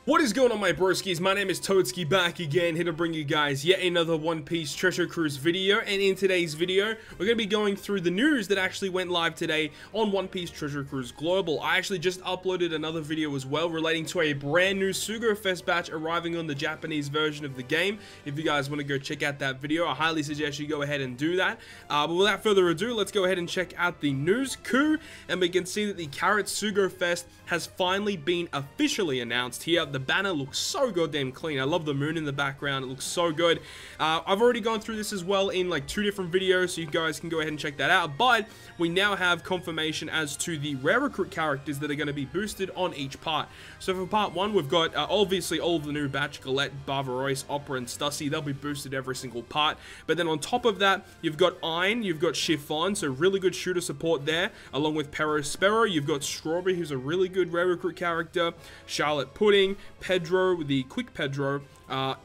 What is going on, my broskiis? My name is Toadskii, back again, here to bring you guys yet another One Piece Treasure Cruise video. And in today's video, we're going to be going through the news that actually went live today on One Piece Treasure Cruise Global. I actually just uploaded another video as well relating to a brand new Sugo Fest batch arriving on the Japanese version of the game. If you guys want to go check out that video, I highly suggest you go ahead and do that. But without further ado, let's go ahead and check out the news coup. And we can see that the Carrot Sugo Fest has finally been officially announced here. The banner looks so goddamn clean. I love the moon in the background. It looks so good. I've already gone through this as well in like 2 different videos, so you guys can go ahead and check that out. But we now have confirmation as to the rare recruit characters that are going to be boosted on each part. So for part 1, we've got obviously all of the new batch: Galette, Barbarois, Opera, and Stussy. They'll be boosted every single part. But then on top of that, you've got Ein, you've got Chiffon, so really good shooter support there, along with Perospero. You've got Strawberry, who's a really good rare recruit character, Charlotte Pudding, Pedro, the quick Pedro,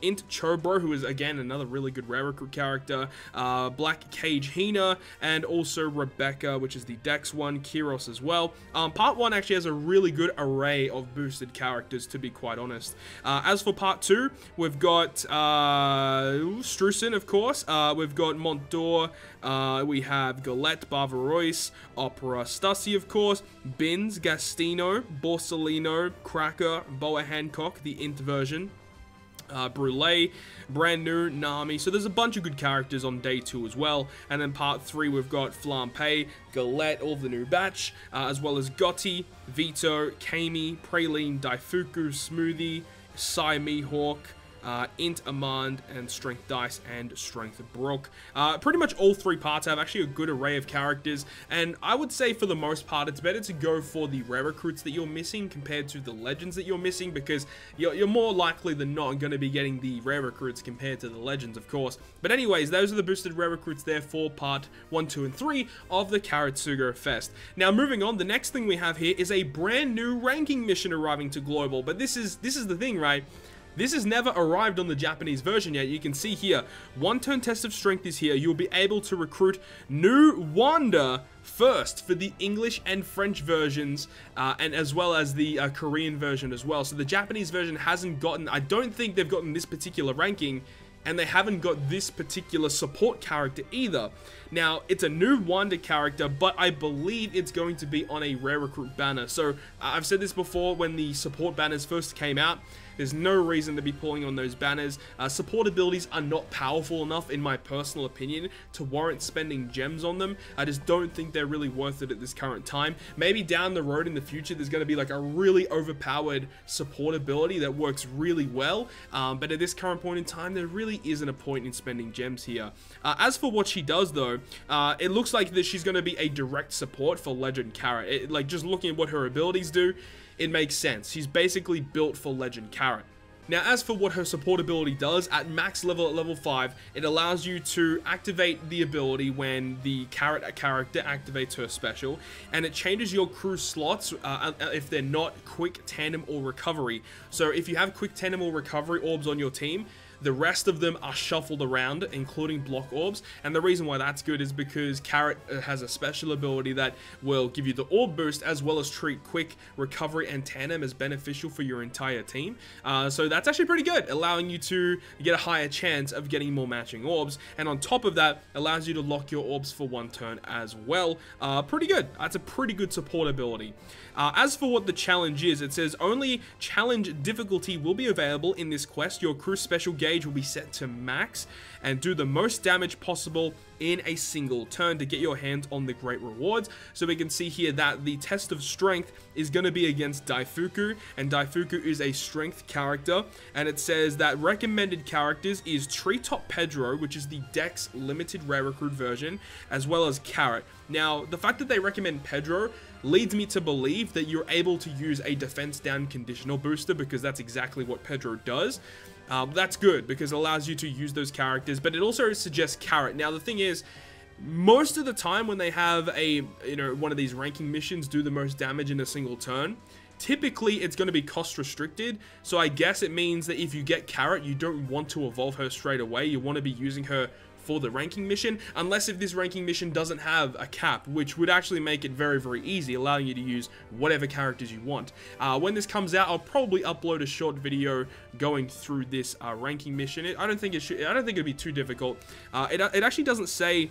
Int Chobro, who is again another really good rare recruit character, Black Cage Hina, and also Rebecca, which is the Dex one, Kiros as well. Part 1 actually has a really good array of boosted characters, to be quite honest. As for part 2, we've got Strusen, of course, we've got Montdor, we have Galette, Barbarois, Opera, Stussy, of course, Bins, Gastino, Borsalino, Cracker, Boa Hancock, the Int version, Brule, brand new Nami. So there's a bunch of good characters on day 2 as well. And then part 3, we've got Flampe, Galette, all of the new batch, as well as Gotti, Vito, Kami, Praline, Daifuku, Smoothie, Sai Mihawk, Int Amand, and Strength Dice and Strength Brook. Pretty much all 3 parts have actually a good array of characters, and I would say for the most part it's better to go for the rare recruits that you're missing compared to the legends that you're missing, because you're more likely than not going to be getting the rare recruits compared to the legends, of course. But anyways, those are the boosted rare recruits there for part 1, 2, and 3 of the Carrot Sugo Fest. Now moving on, the next thing we have here is a brand new ranking mission arriving to Global. But this is the thing, right? This has never arrived on the Japanese version yet. You can see here, 1 turn test of strength is here. You'll be able to recruit new Wanda first for the English and French versions, and as well as the Korean version as well. So the Japanese version hasn't gotten, I don't think they've gotten this particular ranking, and they haven't got this particular support character either. Now, it's a new Wanda character, but I believe it's going to be on a rare recruit banner. So, I've said this before, when the support banners first came out, there's no reason to be pulling on those banners. Support abilities are not powerful enough, in my personal opinion, to warrant spending gems on them. I just don't think they're really worth it at this current time. Maybe down the road in the future, there's going to be like a really overpowered support ability that works really well. But at this current point in time, there really isn't a point in spending gems here. As for what she does, though, it looks like that she's going to be a direct support for Legend Carrot. Like, just looking at what her abilities do, it makes sense. She's basically built for Legend Carrot. Now, as for what her support ability does, at max level at level 5, it allows you to activate the ability when the Carrot character activates her special, and it changes your crew slots if they're not Quick, Tandem, or Recovery. So if you have Quick, Tandem, or Recovery orbs on your team, the rest of them are shuffled around, including block orbs. And the reason why that's good is because Carrot has a special ability that will give you the orb boost, as well as treat Quick, Recovery, and Tandem as beneficial for your entire team. So that's actually pretty good, allowing you to get a higher chance of getting more matching orbs. And on top of that, allows you to lock your orbs for 1 turn as well. Pretty good. That's a pretty good support ability. As for what the challenge is, it says only challenge difficulty will be available in this quest. Your crew special gauge will be set to max and do the most damage possible in a single turn to get your hands on the great rewards. So we can see here that the test of strength is going to be against Daifuku, and Daifuku is a strength character, and it says that recommended characters is Treetop Pedro, which is the Dex limited rare recruit version, as well as Carrot. Now, the fact that they recommend Pedro leads me to believe that you're able to use a defense down conditional booster, because that's exactly what Pedro does. That's good, because it allows you to use those characters, but it also suggests Carrot. Now, the thing is, most of the time when they have a, one of these ranking missions do the most damage in a single turn, typically it's going to be cost restricted. So I guess it means that if you get Carrot, you don't want to evolve her straight away. You want to be using her for the ranking mission, unless if this ranking mission doesn't have a cap, which would actually make it very, very easy, allowing you to use whatever characters you want. When this comes out, I'll probably upload a short video going through this ranking mission. I don't think it'd be too difficult. It actually doesn't say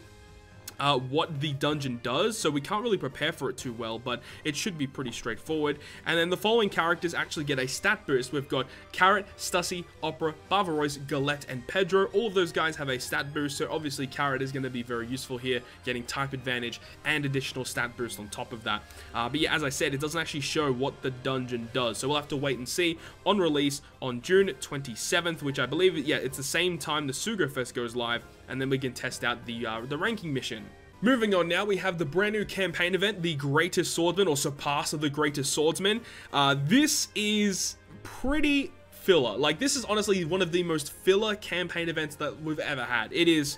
what the dungeon does, so we can't really prepare for it too well, but it should be pretty straightforward. And then the following characters actually get a stat boost. We've got Carrot, Stussy, Opera, Barbarois, Galette, and Pedro. All of those guys have a stat boost, so obviously Carrot is going to be very useful here, getting type advantage and additional stat boost on top of that. But yeah, as I said, it doesn't actually show what the dungeon does, so we'll have to wait and see on release on June 27th, which I believe, yeah, it's the same time the Sugarfest goes live, and then we can test out the ranking mission. Moving on now, we have the brand new campaign event, the Greatest Swordsman, or Surpass of the Greatest Swordsman. This is pretty filler. Like, this is honestly one of the most filler campaign events that we've ever had. It is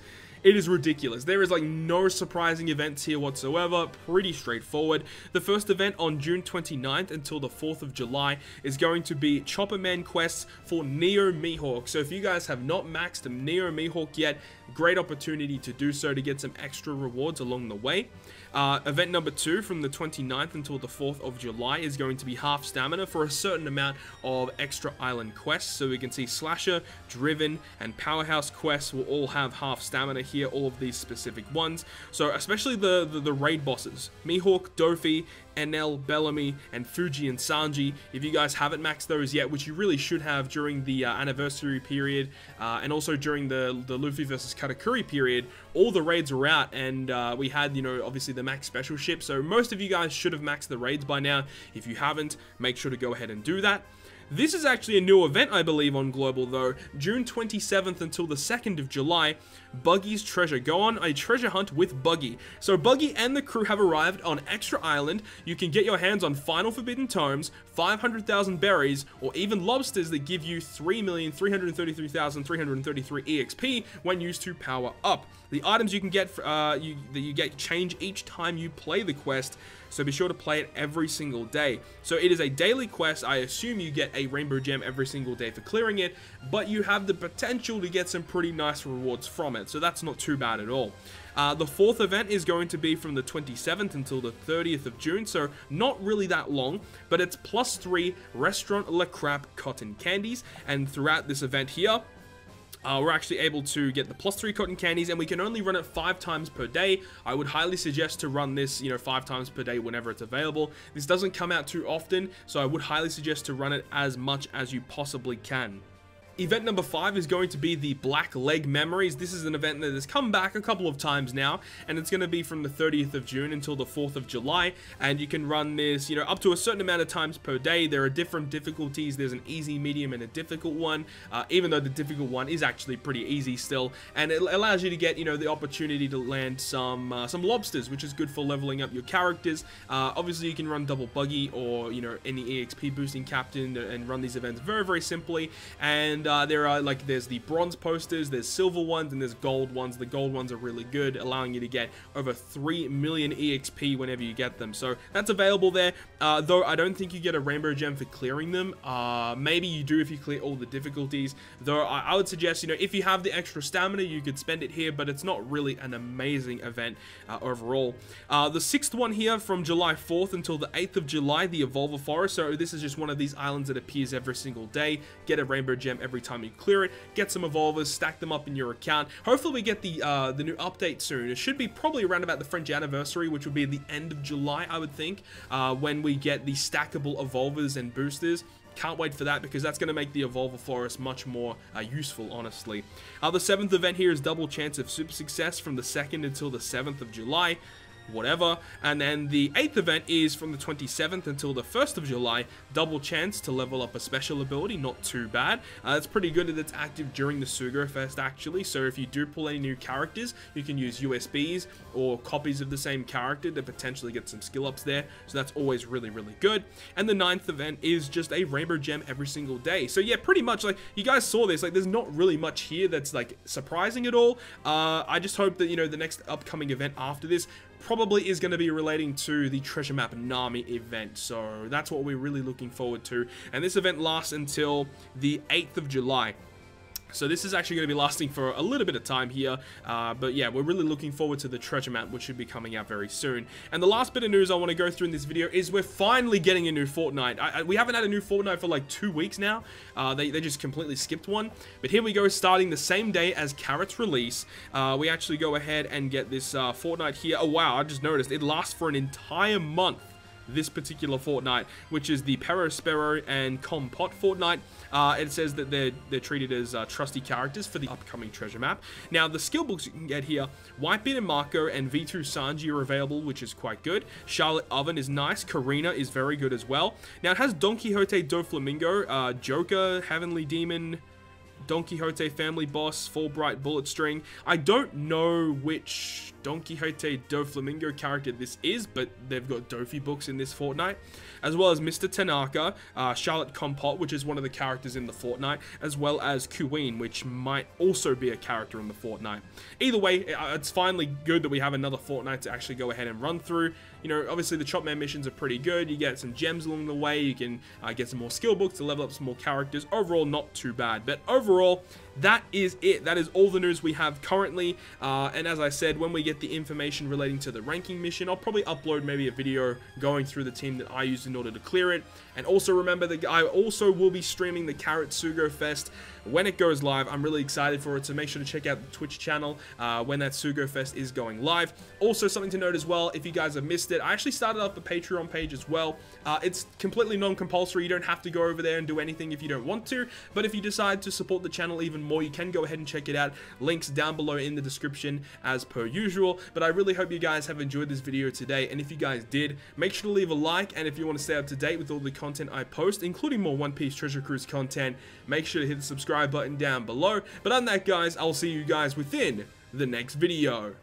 ridiculous. There is like no surprising events here whatsoever. Pretty straightforward. The first event on June 29th until the 4th of July is going to be Chopper Man quests for Neo Mihawk. So if you guys have not maxed Neo Mihawk yet, great opportunity to do so to get some extra rewards along the way. Event number 2 from the 29th until the 4th of July is going to be half stamina for a certain amount of extra island quests. So we can see Slasher, Driven, and Powerhouse quests will all have half stamina here, all of these specific ones. So especially the raid bosses, Mihawk, Dofi, NL, Bellamy, and Fuji and Sanji. If you guys haven't maxed those yet, which you really should have during the anniversary period, and also during the Luffy versus Katakuri period, all the raids were out, and we had, you know, obviously the max special ship, so most of you guys should have maxed the raids by now. If you haven't, make sure to go ahead and do that. This is actually a new event, I believe, on Global, though. June 27th until the 2nd of July, Buggy's Treasure. Go on a treasure hunt with Buggy. So Buggy and the crew have arrived on Extra Island. You can get your hands on Final Forbidden Tomes, 500,000 berries, or even lobsters that give you 3,333,333 EXP when used to power up. The items you can get, you get change each time you play the quest, so be sure to play it every single day. So it is a daily quest. I assume you get a rainbow gem every single day for clearing it, but you have the potential to get some pretty nice rewards from it, so that's not too bad at all. The 4th event is going to be from the 27th until the 30th of June, so not really that long, but it's +3 Restaurant Le Crap cotton candies, and throughout this event here, we're actually able to get the +3 cotton candies, and we can only run it 5 times per day. I would highly suggest to run this, you know, 5 times per day whenever it's available. This doesn't come out too often, so I would highly suggest to run it as much as you possibly can. Event number 5 is going to be the Black Leg Memories. This is an event that has come back a couple of times now, and it's going to be from the 30th of June until the 4th of July, and you can run this, you know, up to a certain amount of times per day. There are different difficulties. There's an easy, medium, and a difficult one, even though the difficult one is actually pretty easy still, and it allows you to get, you know, the opportunity to land some lobsters, which is good for leveling up your characters. Obviously, you can run double Buggy or, you know, any EXP boosting captain and run these events very, very simply, and there are, like, there's the bronze posters, there's silver ones, and there's gold ones. The gold ones are really good, allowing you to get over 3 million EXP whenever you get them. So that's available there, though I don't think you get a rainbow gem for clearing them. Maybe you do if you clear all the difficulties, though I would suggest, you know, if you have the extra stamina, you could spend it here, but it's not really an amazing event overall. The 6th one here from July 4th until the 8th of July, the Evolver Forest. So this is just one of these islands that appears every single day. Get a rainbow gem every time you clear it, get some evolvers, stack them up in your account. Hopefully we get the new update soon. It should be probably around about the French anniversary, which will be the end of July, I would think, when we get the stackable evolvers and boosters. Can't wait for that, because that's going to make the Evolver Forest much more useful, honestly. The 7th event here is Double Chance of Super Success from the 2nd until the 7th of July. Whatever. And then the 8th event is from the 27th until the 1st of July, Double Chance to level up a special ability. Not too bad. It's pretty good that it's active during the Sugarfest, actually, so if you do pull any new characters, you can use USBs or copies of the same character to potentially get some skill ups there, so that's always really, really good. And the 9th event is just a rainbow gem every single day. So yeah, pretty much, like, you guys saw this, like, there's not really much here that's, like, surprising at all. I just hope that, you know, the next upcoming event after this probably is going to be relating to the Treasure Map Nami event, so that's what we're really looking forward to, and this event lasts until the 8th of July. So this is actually going to be lasting for a little bit of time here, but yeah, we're really looking forward to the treasure map, which should be coming out very soon. And the last bit of news I want to go through in this video is we're finally getting a new Fortnite. We haven't had a new Fortnite for like 2 weeks now. They just completely skipped one. But here we go, starting the same day as Carrot's release. We actually go ahead and get this Fortnite here. Oh wow, I just noticed it lasts for an entire month. This particular Fortnite, which is the Perospero and Compot Fortnite. It says that they're treated as trusty characters for the upcoming treasure map. Now, the skill books you can get here, Whitebeard and Marco and V2 Sanji are available, which is quite good. Charlotte Oven is nice. Karina is very good as well. Now, it has Don Quixote Doflamingo, Joker, Heavenly Demon, Don Quixote Family Boss, Fulbright Bullet String. I don't know which Don Quixote Doflamingo character this is, but they've got Dofi books in this Fortnite, as well as Mr. Tanaka, Charlotte Compot, which is one of the characters in the Fortnite, as well as Queen, which might also be a character in the Fortnite. Either way, it's finally good that we have another Fortnite to actually go ahead and run through. You know, obviously the Chopman missions are pretty good. You get some gems along the way. You can get some more skill books to level up some more characters. Overall, not too bad. But overall, that is it. That is all the news we have currently. And as I said, when we get the information relating to the ranking mission, I'll probably upload maybe a video going through the team that I used in order to clear it. And also remember that I also will be streaming the Carrot Sugo Fest when it goes live. I'm really excited for it, so make sure to check out the Twitch channel when that Sugo Fest is going live. Also, something to note as well, if you guys have missed it, I actually started up a Patreon page as well. It's completely non-compulsory. You don't have to go over there and do anything if you don't want to, but if you decide to support the channel even more, you can go ahead and check it out. Links down below in the description as per usual. But I really hope you guys have enjoyed this video today, and if you guys did, make sure to leave a like, and if you want to stay up to date with all the content I post, including more One Piece Treasure Cruise content, make sure to hit the subscribe button down below. But other than that, guys, I'll see you guys within the next video.